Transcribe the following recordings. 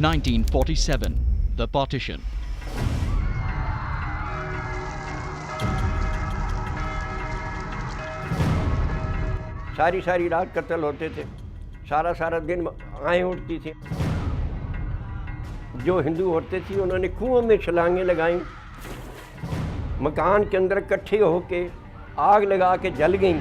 1947, the partition. सारी सारी रात कत्ल होते थे, सारा सारा दिन आएँ उठती थी। जो हिंदू होते थे उन्होंने कुओं में छलांगें लगाई, मकान के अंदर इकट्ठे होके आग लगा के जल गईं।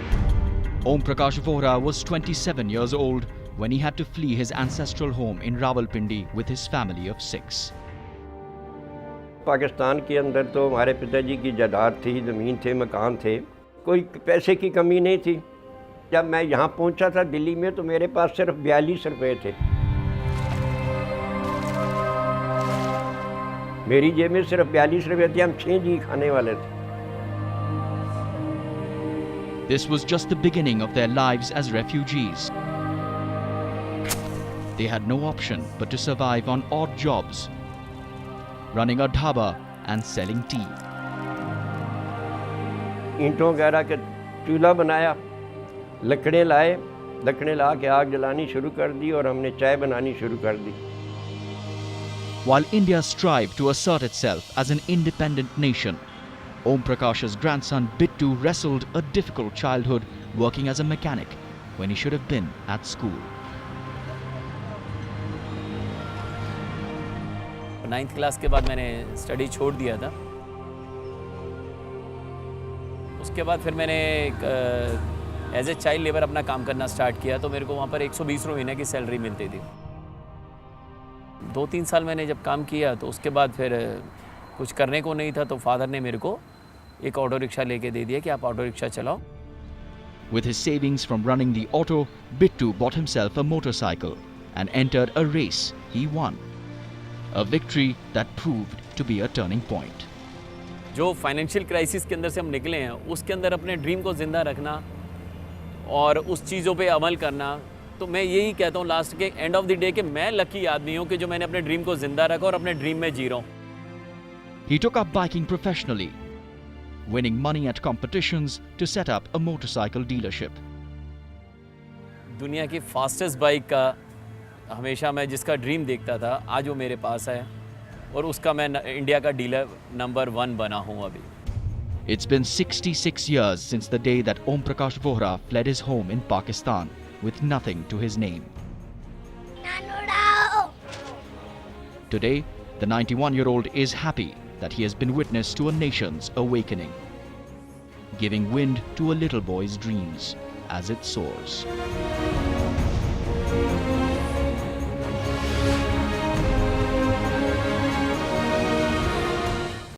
Om Prakash Vohra was 27 years old when he had to flee his ancestral home in Rawalpindi with his family of 6. Pakistan के अंदर तो हमारे पिताजी की जायदाद थी, ज़मीन थे, मकान थे, कोई पैसे की कमी नहीं थी। जब मैं यहाँ पहुँचा था दिल्ली में तो मेरे पास सिर्फ 42 रुपये थे। मेरी जेब में सिर्फ 42 रुपये थे, हम 6 जी खाने वाले थे। This was just the beginning of their lives as refugees. They had no option but to survive on odd jobs, running a dhaba and selling tea. ईंटों वगैरह का चूल्हा बनाया, लकड़ें लाए, लकड़ें ला के आग जलानी शुरू कर दी और हमने चाय बनानी शुरू कर दी। While India strived to assert itself as an independent nation, Om Prakash's grandson Bittu wrestled a difficult childhood working as a mechanic when he should have been at school. 9th class के बाद मैंने study छोड़ दिया था। उसके बाद फिर मैंने एज ए चाइल्ड लेबर अपना काम करना स्टार्ट किया, तो मेरे को वहाँ पर 120 महीने की सैलरी मिलती थी। 2-3 साल मैंने जब काम किया तो उसके बाद फिर कुछ करने को नहीं था, तो फादर ने मेरे को एक ऑटो रिक्शा लेके दे दिया कि आप ऑटो रिक्शा चलाओ। With his savings from running the auto, Bittu bought himself a motorcycle and entered a race he won. A victory that proved to be a turning point. जो financial crisis के अंदर से हम निकले हैं, उसके अंदर अपने ड्रीम को ज़िंदा रखना और उस चीज़ों पे अमल करना, तो मैं यही कहता हूँ लास्ट के एंड ऑफ द डे कि मैं लकी आदमी हूँ कि जो मैंने अपने ड्रीम को ज़िंदा रखा और अपने ड्रीम में जी रहा हूँ। He took up biking professionally, winning money at competitions to set up a motorcycle dealership. दुनिया की फास्टेस्ट बाइक का हमेशा मैं जिसका ड्रीम देखता था, आज वो मेरे पास है और उसका मैं इंडिया का डीलर नंबर 1 बना हूँ अभी। It's been 66 years since the day that Om Prakash Vohra fled his home in Pakistan with nothing to his name. Today, the 91-year-old is happy that he has been witness to a nation's awakening, giving wind to a little boy's dreams as it soars.